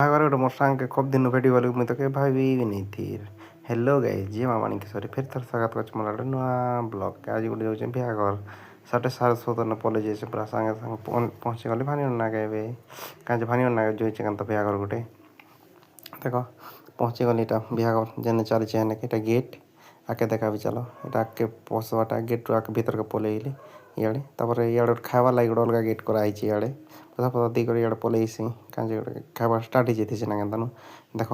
ବାହାଘର ଗୋଟେ ମୋ ସାଙ୍ଗକେ ଖୁବ୍ ଦିନ ଭେଟି ଗଲି ମୁଇଁ ତ କେବେ ଭାବିବି ନେଇ ଥିର। ହ୍ୟାଲୋ ଗାଇସ୍ ଜି ମାମାଣି କିଶୋରୀ ଫେର ଥର ସ୍ୱାଗତ କରୁଛି ମୋର ଗୋଟେ ନୂଆ ବ୍ଲଗ୍ ଆଜି ଗୋଟେ ଯାଉଛି ବିହାଘର ସାଢ଼େ ସାତ ସୋଦନ ପଲେଇ ଯାଇଛେ ପୁରା ସାଙ୍ଗେ ସାଙ୍ଗେ ପହଞ୍ଚି ଗଲି ଭାନିଗଡ଼ ନାକେ ଏବେ କାଁଜେ ଭାନିଗଡ଼ ନାକେ ଯାଇଛେ କାଁ ତ ବିହାଘର ଗୋଟେ ଦେଖ ପହଞ୍ଚି ଗଲି ଏଇଟା ବିହାଘର ଯେନେ ଚାଲିଛି ହେନେ ଏଇଟା ଗେଟ୍ ଆକେ ଦେଖାବି ଚାଲ ଏଇଟା ଆଗକେ ପଶବାଟା ଗେଟ୍ରୁ ଆକେ ଭିତରକେ ପଲେଇଲି ଇଆଡ଼େ ତାପରେ ଇଆଡ଼େ ଗୋଟେ ଖାଇବା ଲାଗି ଗୋଟେ ଅଲଗା ଗେଟ୍ କରାହେଇଛି ଇଆଡ଼େ ପଇସା ପତ୍ର ଦେଇକରି ଇଆଡ଼େ ପଲେଇସି କାଁଜେ ଗୋଟେ ଖାଇବା ଷ୍ଟାର୍ଟ ହେଇଯାଇଥିସି ନା କେନ୍ତାନୁ ଦେଖ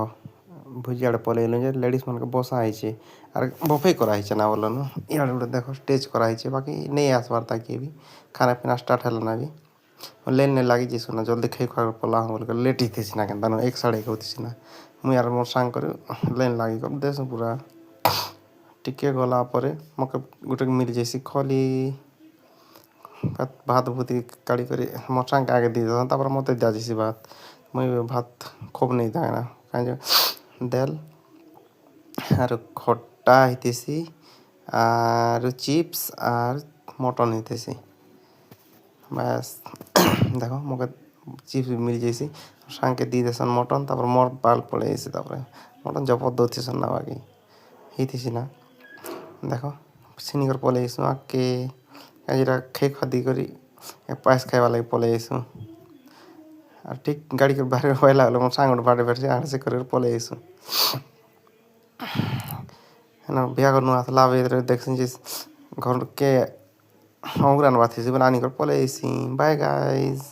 ଭୋଜି ଆଡ଼େ ପଲେଇଲୁ ଯେ ଲେଡ଼ିସ୍ ମାନଙ୍କୁ ବସା ହେଇଛି ଆର୍ ବଫେ କରାହେଇছে ନା ବୋଲनु ଇଆଡ଼େ ଗୋଟେ ଦେଖ ଷ୍ଟେଜ୍ କରାହେଇଛି ବାକି ନେଇ ଆସବାର ତାକି ବି ଖାନା ପିନା ଷ୍ଟାର୍ଟ ହେଲା ନା ବି ଲାଇନ୍ରେ ଲାଗିଯିସୁ ନା ଜଲ୍ଦି ଖାଇ ଖୁଆ ପଲା ବୋଲି ଲେଟ୍ ହେଇଥିସି ନା କେନ୍ତାନୁ ଏକ ସାଢ଼େ ଏକ ହଉଥିସି ନା ମୁଇଁ ଆର୍ ମୋର୍ ସାଙ୍ଗ କରି ଲାଇନ୍ ଲାଗିକରି ଦେସୁଁ ପୁରା ଟିକେ ଗଲା ପରେ ମକେ ଗୋଟେ ମିଳିଯାଇସି ଖଲି ଭାତ ଭୁତି କାଢ଼ି କରି ମୋର୍ ସାଙ୍ଗକେ ଆଗେ ଦେଇଦେସନ୍ ତାପରେ ମୋତେ ଦିଆଯିସି ଭାତ ମୁଇଁ ଭାତ ଖୁବ୍ ନେଇଥାଏ ନା କାଁଜେ ଦେଲ୍ ଆରୁ ଖଟା ହେଇଥିସି ଆରୁ ଚିପ୍ସ ଆର୍ ମଟନ୍ ହେଇଥିସି ବାସ୍ ଦେଖ ମକେ ଚିପ୍ସ ମିଳିଯାଇସି ସାଙ୍ଗକେ ଦେଇଦେସନ୍ ମଟନ୍ ତାପରେ ମୋର୍ ପାଲ୍ ପଳେଇ ଆଇସି ତାପରେ ମଟନ୍ ଜବର ଦଉଥିସନ୍ ନା ବାକି ହେଇଥିସି ନା ଦେଖ ସିନିକର ପଲେଇ ଆଇସୁଁ ଆଗ୍କେ କାଁଜେ ଏଇଟା ଖାଇ ଖୁଆ ଦେଇକରି ପାଏସ୍ ଖାଇବା ଲାଗି ପଲେଇ ଆଇସୁଁ আর ঠিক গাড়ি করে বাইরে হইলা হলো মোর সাঙ্গ বাড়ি বাড়ি আড়সে করে পলাই আইসু হ্যাঁ বিয়া করনু আসলা বেদরে দেখছেন যে ঘরকে অংরান বাথিছি বলে আনি করে পলাই আইসি বাই গাইস।